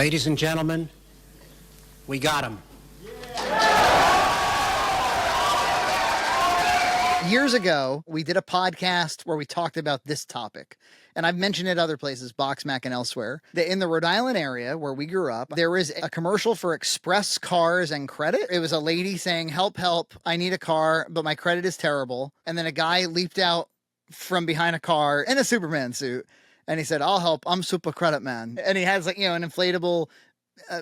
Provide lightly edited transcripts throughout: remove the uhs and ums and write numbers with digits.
Ladies and gentlemen, we got him. Years ago, we did a podcast where we talked about this topic, and I've mentioned it other places, Boxmack and elsewhere, that in the Rhode Island area where we grew up, there was a commercial for Express Cars and Credit. It was a lady saying, help, help, I need a car, but my credit is terrible. And then a guy leaped out from behind a car in a Superman suit, and he said, I'll help, I'm Super Credit Man. And he has, like, you know, an inflatable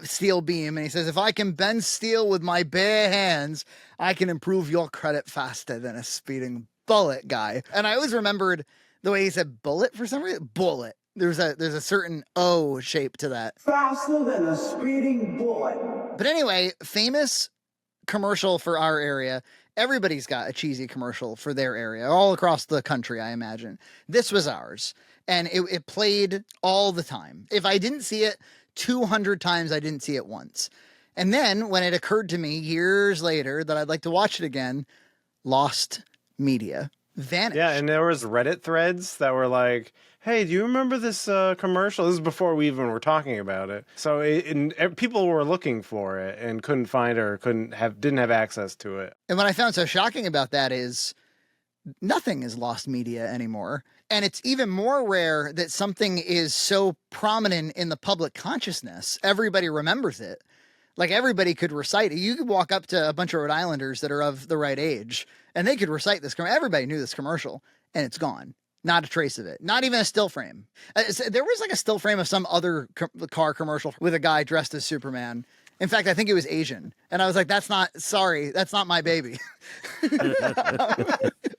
steel beam, and he says, if I can bend steel with my bare hands, I can improve your credit faster than a speeding bullet, guy. And I always remembered the way he said bullet for some reason. Bullet. There's a certain O shape to that. Faster than a speeding bullet. But anyway, famous commercial for our area. Everybody's got a cheesy commercial for their area, all across the country, I imagine. This was ours, and it played all the time. If I didn't see it 200 times, I didn't see it once. And then when it occurred to me years later that I'd like to watch it again, lost media, vanished. Yeah, and there was Reddit threads that were like, hey, do you remember this commercial? This is before we even were talking about it. So people were looking for it and couldn't find it or didn't have access to it. And what I found so shocking about that is nothing is lost media anymore. And it's even more rare that something is so prominent in the public consciousness. Everybody remembers it. Like, everybody could recite it. You could walk up to a bunch of Rhode Islanders that are of the right age, and they could recite this. Everybody knew this commercial, and it's gone. Not a trace of it. Not even a still frame. There was like a still frame of some other car commercial with a guy dressed as Superman. In fact, I think it was Asian. And I was like, that's not my baby.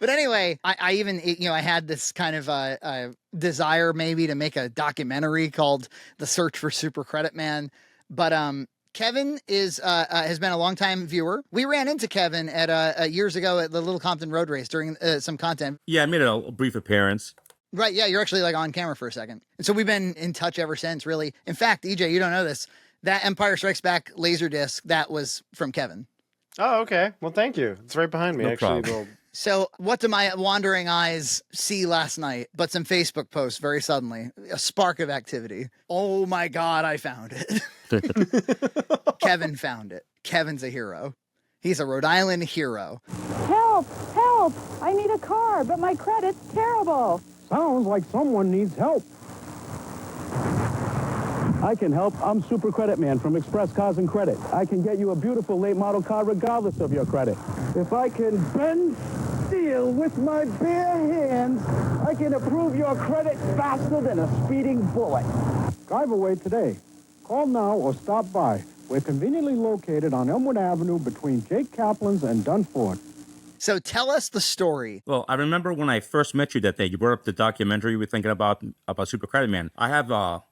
But anyway, I even, I had this kind of desire maybe to make a documentary called The Search for Super Credit Man. But Kevin has been a longtime viewer. We ran into Kevin at years ago at the Little Compton Road Race during some content. Yeah, I made a brief appearance. Right, yeah, you're actually like on camera for a second. And so we've been in touch ever since, really. In fact, EJ, you don't know this. That Empire Strikes Back Laserdisc, that was from Kevin. Oh, okay. Well, thank you. It's right behind me, No actually. problem. So what do my wandering eyes see last night? But some Facebook posts very suddenly. A spark of activity. Oh my God, I found it. Kevin found it. Kevin's a hero. He's a Rhode Island hero. Help! Help! I need a car, but my credit's terrible. Sounds like someone needs help. I can help. I'm Super Credit Man from Express Cars and Credit. I can get you a beautiful late model car regardless of your credit. If I can bend steel with my bare hands, I can improve your credit faster than a speeding bullet. Drive away today. Call now or stop by. We're conveniently located on Elmwood Avenue between Jake Kaplan's and Dunford. So tell us the story. Well, I remember when I first met you that day, you brought up the documentary you were thinking about Super Credit Man. I have a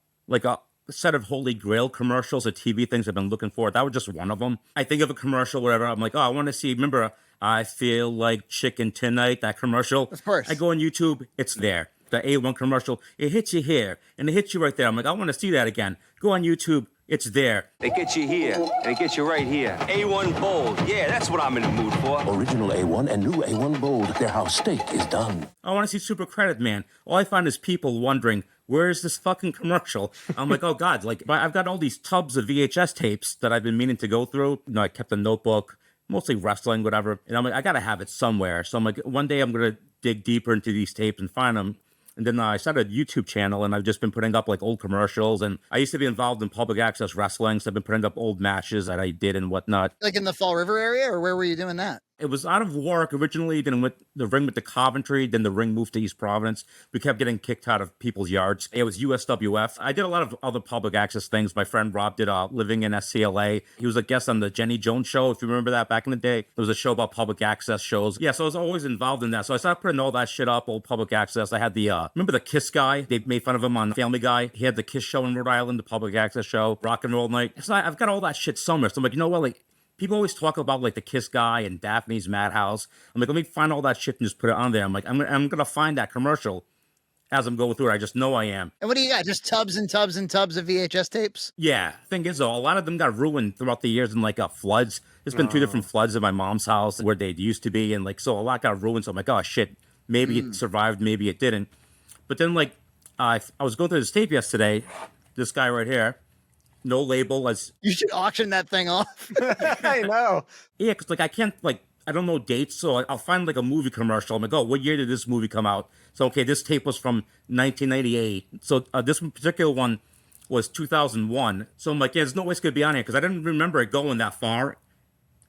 set of Holy Grail commercials or TV things I've been looking for. That was just one of them. I think of a commercial, whatever. I'm like, oh, I want to see, remember, I feel like chicken tonight, that commercial. Of course. I go on YouTube, it's there. The A1 commercial, it hits you here, and it hits you right there. I'm like, I want to see that again. Go on YouTube, it's there. It gets you here, and it gets you right here. A1 Bold, yeah, that's what I'm in the mood for. Original A1 and new A1 Bold. They're how steak is done. I want to see Super Credit Man. All I find is people wondering, where is this fucking commercial? I'm like, oh God, like, I've got all these tubs of VHS tapes that I've been meaning to go through. You know, I kept a notebook, mostly wrestling, whatever. And I'm like, I got to have it somewhere. So I'm like, one day I'm going to dig deeper into these tapes and find them. And then I started a YouTube channel, and I've just been putting up like old commercials. And I used to be involved in public access wrestling, so I've been putting up old matches that I did and whatnot. Like in the Fall River area, or where were you doing that? It was out of Warwick originally, then went the ring went to Coventry, then the ring moved to East Providence. We kept getting kicked out of people's yards. It was USWF. I did a lot of other public access things. My friend Rob did Living in SCLA. He was a guest on the Jenny Jones show, if you remember that back in the day. There was a show about public access shows. Yeah, so I was always involved in that. So I started putting all that shit up, old public access. I had the, remember the Kiss guy? They made fun of him on Family Guy. He had the Kiss show in Rhode Island, the public access show, Rock and Roll Night. So I've got all that shit somewhere. So I'm like, you know what, like, people always talk about like the Kiss guy and Daphne's Madhouse. I'm like, let me find all that shit and just put it on there. I'm like, I'm gonna find that commercial as I'm going through it. I just know I am. And what do you got? Just tubs and tubs and tubs of VHS tapes? Yeah. Thing is though, a lot of them got ruined throughout the years in like floods. There's been 2 different floods at my mom's house where they used to be, and like so a lot got ruined. So I'm like, oh shit, maybe it survived, maybe it didn't. But then like I was going through this tape yesterday. This guy right here. no label as You should auction that thing off. I know. yeah, because like I can't like I don't know dates, so I'll find like a movie commercial. I'm like, oh, what year did this movie come out? So okay, this tape was from 1998. So this particular one was 2001. So I'm like, yeah, there's no way it's gonna be on here because I didn't remember it going that far.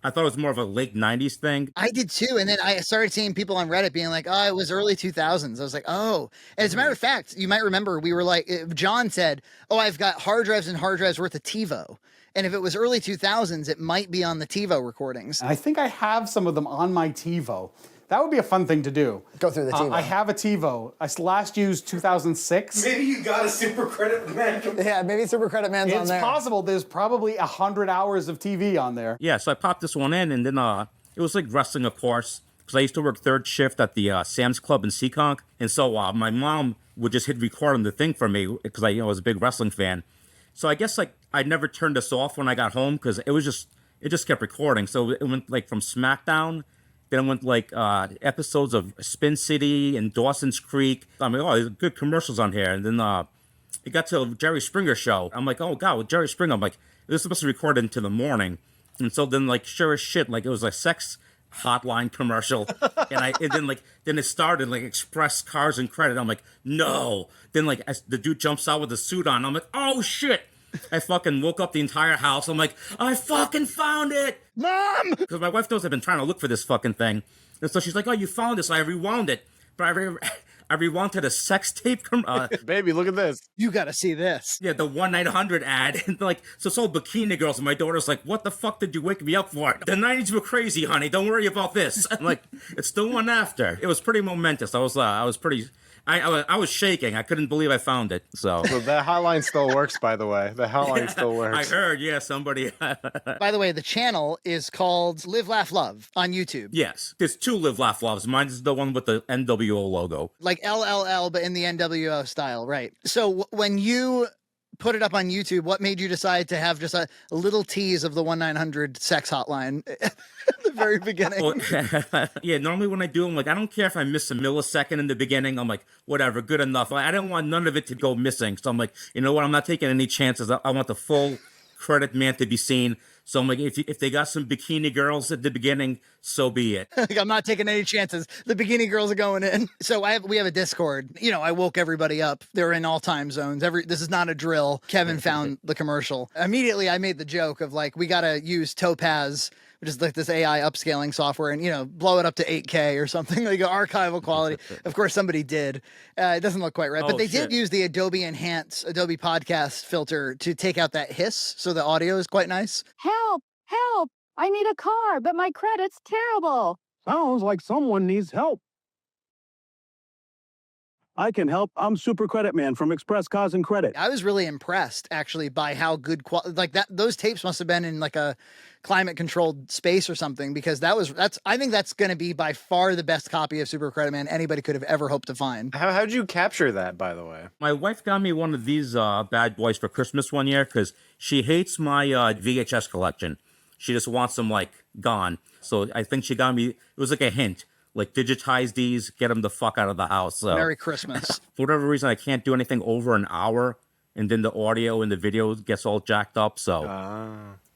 I thought it was more of a late 90s thing. I did too. And then I started seeing people on Reddit being like, oh, it was early 2000s. I was like, oh. And as a matter of fact, you might remember we were like, John said, oh, I've got hard drives and hard drives worth of TiVo. And if it was early 2000s, it might be on the TiVo recordings. I think I have some of them on my TiVo. That would be a fun thing to do. Go through the TiVo. I have a TiVo. I last used 2006. Maybe you got a Super Credit Man. Yeah, maybe Super Credit Man's on there. It's possible. There's probably 100 hours of TV on there. Yeah, so I popped this one in, and then it was like wrestling, of course, because I used to work third shift at the Sam's Club in Seekonk, and so my mom would just hit record on the thing for me because I was a big wrestling fan. So I guess like I never turned this off when I got home because it just kept recording. So it went like from SmackDown. Then I went like episodes of Spin City and Dawson's Creek. I'm like, oh, there's good commercials on here. And then it got to Jerry Springer show. I'm like, oh God, with Jerry Springer, I'm like, this is supposed to be recorded into the morning. And so then like sure as shit, like it was a sex hotline commercial. and then it started like Express Cars and Credit. I'm like, no. Then like the dude jumps out with the suit on. I'm like, oh shit. I fucking woke up the entire house. I'm like, I fucking found it, Mom! Because my wife knows I've been trying to look for this fucking thing. And so she's like, oh, you found this. I rewound it. But I rewound to the sex tape. Baby, look at this. You got to see this. Yeah, the 1-900 ad. And like, so it's all bikini girls. And my daughter's like, what the fuck did you wake me up for? The 90s were crazy, honey. Don't worry about this. I'm like, it's the one after. It was pretty momentous. I was pretty... I was shaking. I couldn't believe I found it. So that hotline still works, by the way. The hotline still works. I heard, yeah, somebody. By the way, the channel is called Live, Laugh, Love on YouTube. Yes. There's two Live, Laugh, Loves. Mine's the one with the NWO logo. Like LLL, but in the NWO style, right? So when you put it up on YouTube, what made you decide to have just a little tease of the 1-900 sex hotline at the very beginning? Well, yeah, normally when I do, I'm like, I don't care if I miss a millisecond in the beginning. I'm like, whatever, good enough. I didn't want none of it to go missing. So I'm like, you know what? I'm not taking any chances. I want the full credit man to be seen. So I'm like, if they got some bikini girls at the beginning, so be it. I'm not taking any chances. The bikini girls are going in. So we have a Discord. You know, I woke everybody up. They're in all time zones. This is not a drill. Kevin found the commercial. Immediately, I made the joke of like, we got to use Topaz, which is like this AI upscaling software, and, you know, blow it up to 8K or something, like archival quality. Of course, somebody did. It doesn't look quite right, but they did use the Adobe Podcast filter to take out that hiss, so the audio is quite nice. Help! Help! I need a car, but my credit's terrible. Sounds like someone needs help. I can help. I'm Super Credit Man from Express Cars and Credit. I was really impressed, actually, by how good like that. Those tapes must have been in like a climate-controlled space or something, because I think that's going to be by far the best copy of Super Credit Man anybody could have ever hoped to find. How'd you capture that, by the way? My wife got me one of these bad boys for Christmas one year because she hates my VHS collection. She just wants them like gone. So I think she got me. It was like a hint. Like, digitize these, get them the fuck out of the house. So. Merry Christmas. For whatever reason, I can't do anything over an hour, and then the audio and the video gets all jacked up. So,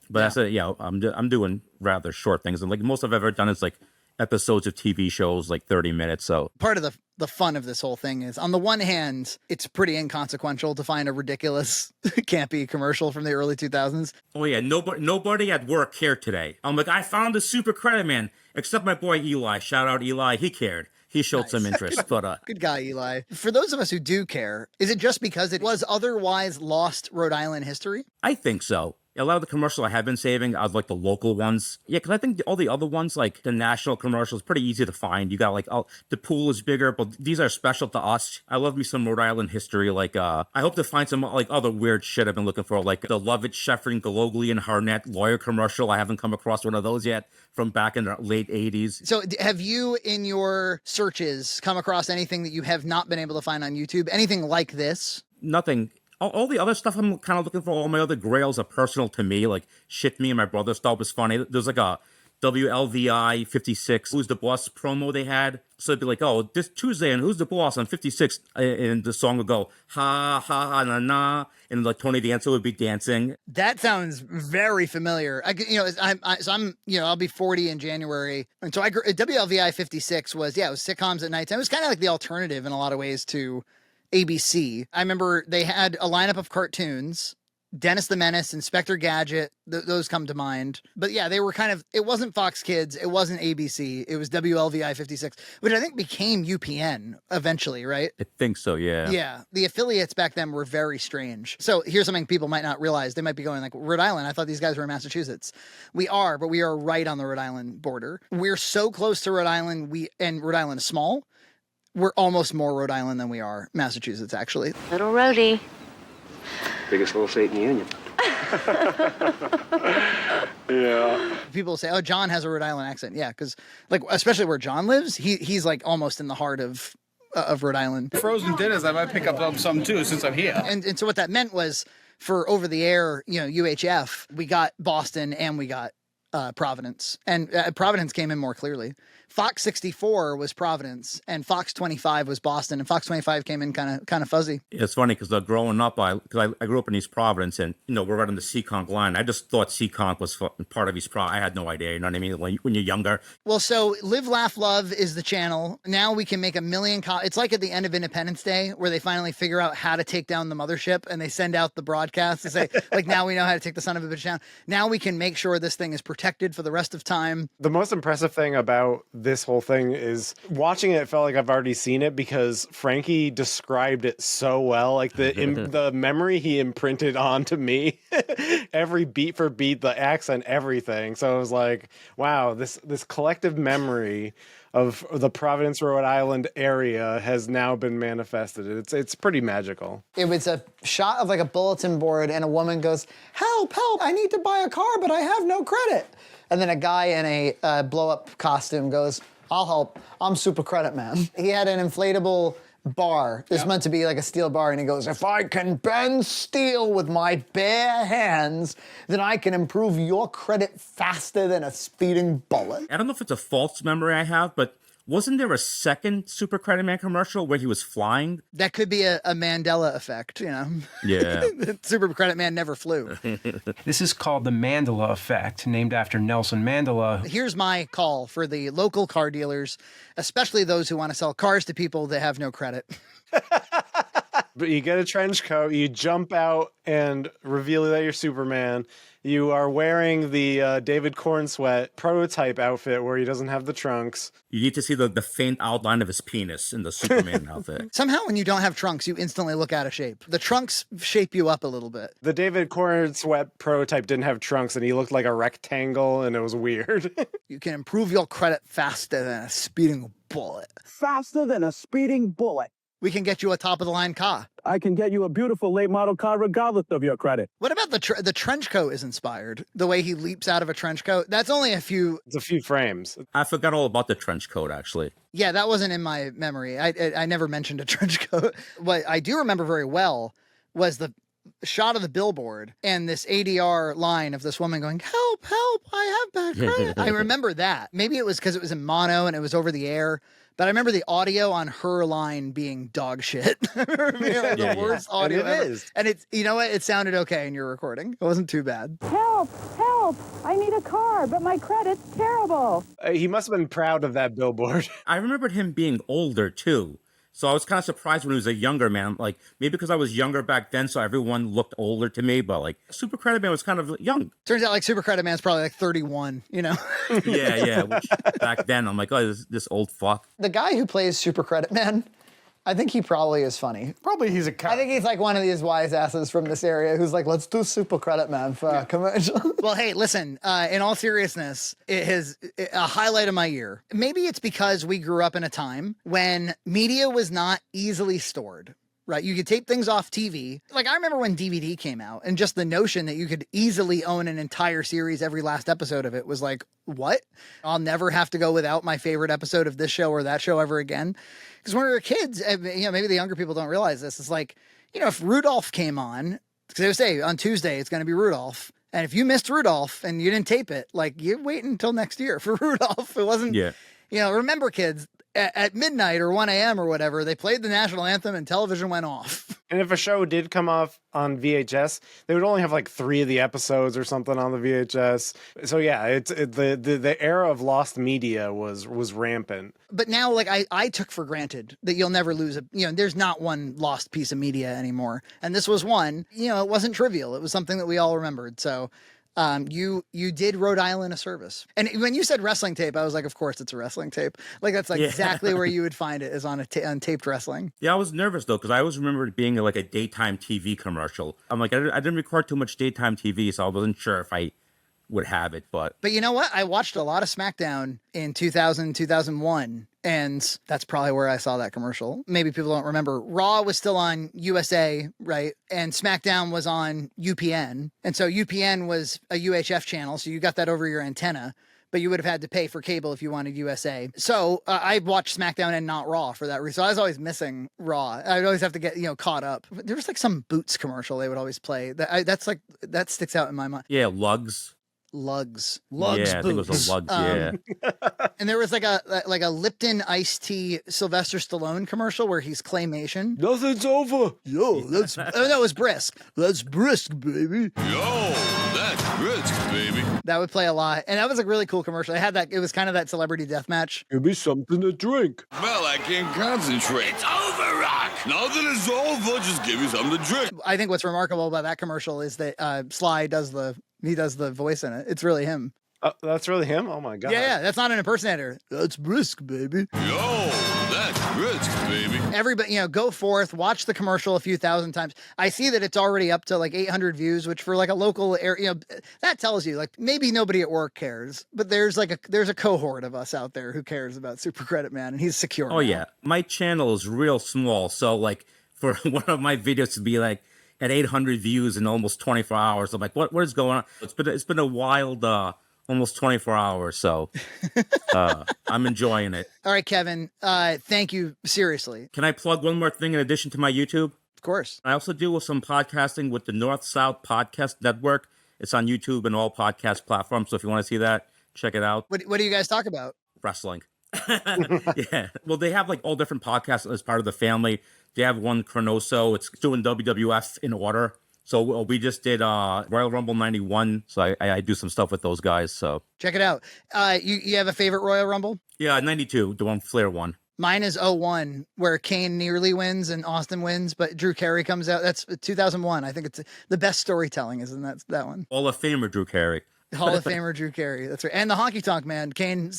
but that's it. Yeah, I'm doing rather short things, and like most I've ever done is like episodes of TV shows, like 30 minutes. So part of the fun of this whole thing is, on the one hand, it's pretty inconsequential to find a ridiculous, campy commercial from the early 2000s. Oh yeah, nobody at work cared today. I'm like, I found the Super Credit Man, except my boy Eli. Shout out Eli, he cared. He showed some interest, but good guy, Eli. For those of us who do care, is it just because it was otherwise lost Rhode Island history? I think so. A lot of the commercials I have been saving are like the local ones. Yeah, because I think all the other ones, like the national commercials, pretty easy to find. You got like, the pool is bigger, but these are special to us. I love me some Rhode Island history. Like, I hope to find some like other weird shit I've been looking for, like the Lovett, Sheffrin, Galogli, and Harnett lawyer commercial. I haven't come across one of those yet from back in the late 80s. So have you, in your searches, come across anything that you have not been able to find on YouTube? Anything like this? Nothing. All the other stuff I'm kind of looking for, all my other grails are personal to me. Like, shit me and my brother stuff was funny. There's like a WLVI 56, Who's the Boss promo they had. So it'd be like, oh, this Tuesday and Who's the Boss on 56. And the song would go, ha, ha, ha, na, na. And like Tony Danza would be dancing. That sounds very familiar. I'll be 40 in January. And so WLVI 56 was sitcoms at nighttime. It was kind of like the alternative in a lot of ways to ABC. I remember they had a lineup of cartoons. Dennis the Menace, Inspector Gadget, those come to mind. But yeah, they were it wasn't Fox Kids, it wasn't ABC, it was WLVI 56, which I think became UPN eventually, right? I think so, yeah. Yeah, the affiliates back then were very strange. So here's something people might not realize. They might be going like, Rhode Island, I thought these guys were in Massachusetts. We are, but we are right on the Rhode Island border. We're so close to Rhode Island, and Rhode Island is small. We're almost more Rhode Island than we are Massachusetts, actually. Little Rhodey. Biggest little state in the union. Yeah. People say, oh, John has a Rhode Island accent. Yeah, because especially where John lives, he's like almost in the heart of Rhode Island. Frozen dinners, I might pick up some too since I'm here. And so what that meant was for over the air, UHF, we got Boston and we got Providence. And Providence came in more clearly. Fox 64 was Providence, and Fox 25 was Boston, and Fox 25 came in kind of fuzzy. It's funny because growing up, I grew up in East Providence, and we're right on the Seekonk line. I just thought Seekonk was part of East Providence. I had no idea. You know what I mean? When you're younger. Well, so Live, Laugh, Love is the channel. Now we can make 1 million. It's like at the end of Independence Day where they finally figure out how to take down the mothership, and they send out the broadcast to say, now we know how to take the son of a bitch down. Now we can make sure this thing is protected for the rest of time. The most impressive thing about this whole thing is watching it felt like I've already seen it because Frankie described it so well. Like the memory he imprinted onto me, every beat for beat, the accent, everything. So it was like, wow, this collective memory of the Providence, Rhode Island area has now been manifested. It's pretty magical. It was a shot of like a bulletin board and a woman goes, help, I need to buy a car, but I have no credit. And then a guy in a blow-up costume goes, I'll help. I'm Super Credit Man. He had an inflatable bar. It's meant to be like a steel bar, and he goes, if I can bend steel with my bare hands, then I can improve your credit faster than a speeding bullet. I don't know if it's a false memory I have, but wasn't there a second Super Credit Man commercial where he was flying? That could be a Mandela effect, Yeah. Super Credit Man never flew. This is called the Mandela effect, named after Nelson Mandela. Here's my call for the local car dealers, especially those who want to sell cars to people that have no credit. But you get a trench coat, you jump out and reveal that you're Superman. You are wearing the David Cornsweat prototype outfit where he doesn't have the trunks. You need to see the faint outline of his penis in the Superman outfit. Somehow when you don't have trunks, you instantly look out of shape. The trunks shape you up a little bit. The David Cornsweat prototype didn't have trunks and he looked like a rectangle and it was weird. You can improve your credit faster than a speeding bullet. Faster than a speeding bullet. We can get you a top-of-the-line car. I can get you a beautiful late model car regardless of your credit. What about the trench coat is inspired? The way he leaps out of a trench coat? That's only It's a few frames. I forgot all about the trench coat, actually. Yeah, that wasn't in my memory. I never mentioned a trench coat. What I do remember very well was the shot of the billboard and this ADR line of this woman going, help, I have bad credit. I remember that. Maybe it was because it was in mono and it was over the air. But I remember the audio on her line being dog shit. The worst audio and it ever. is. And it's, you know what? It sounded okay in your recording. It wasn't too bad. Help! I need a car, but my credit's terrible. He must have been proud of that billboard. I remembered him being older, too. So I was kind of surprised when he was a younger man. Like, maybe because I was younger back then, so everyone looked older to me. But, like, Super Credit Man was kind of young. Turns out, like, Super Credit Man's probably, like, 31, you know? Yeah. Which, back then, I'm like, oh, this old fuck. The guy who plays Super Credit Man, I think he probably is funny. Probably he's a I think he's like one of these wise asses from this area who's like, let's do Super Credit Man for a commercial. Well, hey, listen, in all seriousness, it has a highlight of my year. Maybe it's because we grew up in a time when media was not easily stored. Right, you could tape things off TV. Like, I remember when DVD came out, and just the notion that you could easily own an entire series, every last episode of it, was like, what? I'll never have to go without my favorite episode of this show or that show ever again. Because when we were kids, maybe the younger people don't realize this. It's like, if Rudolph came on, because they would say on Tuesday it's going to be Rudolph, And if you missed Rudolph and you didn't tape it, like, you wait until next year for Rudolph. It wasn't, Yeah. you know, remember, kids, at midnight or 1 a.m. or whatever, they played the national anthem and television went off. And if a show did come off on VHS, they would only have like 3 of the episodes or something on the VHS. So yeah, the era of lost media was rampant. But now, like, I took for granted that you'll never lose there's not one lost piece of media anymore. And this was one. You know, it wasn't trivial. It was something that we all remembered. So you did Rhode Island a service. And when you said wrestling tape, I was like, of course it's a wrestling tape. Like, that's like exactly where you would find it, is on on taped wrestling. Yeah, I was nervous though, because I always remember it being like a daytime TV commercial. I'm like, I didn't record too much daytime TV, so I wasn't sure if I would have it. But you know what? I watched a lot of SmackDown in 2000, 2001. And that's probably where I saw that commercial. Maybe people don't remember. Raw was still on USA, right? And SmackDown was on UPN. And so UPN was a UHF channel, so you got that over your antenna. But you would have had to pay for cable if you wanted USA. So I watched SmackDown and not Raw for that reason. So I was always missing Raw. I'd always have to get, caught up. There was like some Boots commercial they would always play. That sticks out in my mind. yeah, Lugs. Lugs Yeah, I think it was Boots. a Lugs, yeah. And there was like a Lipton iced tea Sylvester Stallone commercial where he's claymation. Nothing's over. Yo, that's no, it was Brisk. That's Brisk, baby. Yo, that's Brisk, baby. That would play a lot, and that was a really cool commercial. It was kind of that celebrity death match. Give me something to drink. Well, I can't concentrate. It's over, Rock. Now that it's over, just give me something to drink. I think what's remarkable about that commercial is that Sly does the voice in it. It's really him. That's really him? Oh my god. Yeah, that's not an impersonator. That's Brisk, baby. Yo, that's Brisk, baby. Everybody, go forth, watch the commercial a few thousand times. I see that it's already up to like 800 views, which for like a local area, that tells you like maybe nobody at work cares, but there's a cohort of us out there who cares about Super Credit Man, and he's secure. Oh yeah, my channel is real small, so like for one of my videos to be like at 800 views in almost 24 hours, I'm like, what is going on? It's been a wild almost 24 hours, so I'm enjoying it. All right, Kevin, thank you, seriously. Can I plug one more thing in addition to my YouTube? Of course. I also do some podcasting with the North-South Podcast Network. It's on YouTube and all podcast platforms, so if you want to see that, check it out. What do you guys talk about? Wrestling. Yeah. Well, they have like all different podcasts as part of the family. They have one, Chronoso. It's doing WWF in order. So we just did Royal Rumble 91. So I do some stuff with those guys. So check it out. You have a favorite Royal Rumble? Yeah, 92, the one Flair won. Mine is 01, where Kane nearly wins and Austin wins, but Drew Carey comes out. That's 2001. I think it's the best storytelling is in that one. Hall of Famer Drew Carey. Hall of Famer Drew Carey. That's right. And the Honky Tonk Man. Kane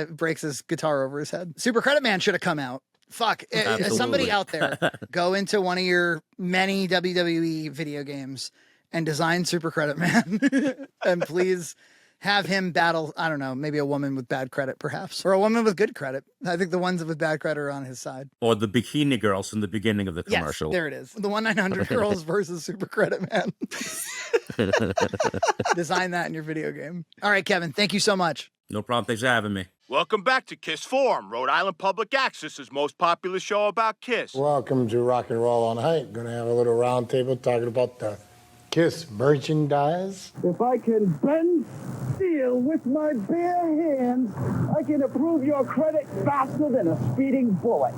breaks his guitar over his head. Super Credit Man should have come out. Fuck. Somebody out there, go into one of your many WWE video games and design Super Credit Man. And please have him battle, I don't know, maybe a woman with bad credit, perhaps. Or a woman with good credit. I think the ones with bad credit are on his side. Or the Bikini Girls from the beginning of the commercial. Yes, there it is. The 1-900 Girls versus Super Credit Man. Design that in your video game. All right, Kevin, thank you so much. No problem. Thanks for having me. Welcome back to Kiss Forum, Rhode Island Public Access's most popular show about Kiss. Welcome to Rock and Roll on Hype. Gonna have a little round table talking about the Kiss merchandise. If I can bend steel with my bare hands, I can approve your credit faster than a speeding bullet.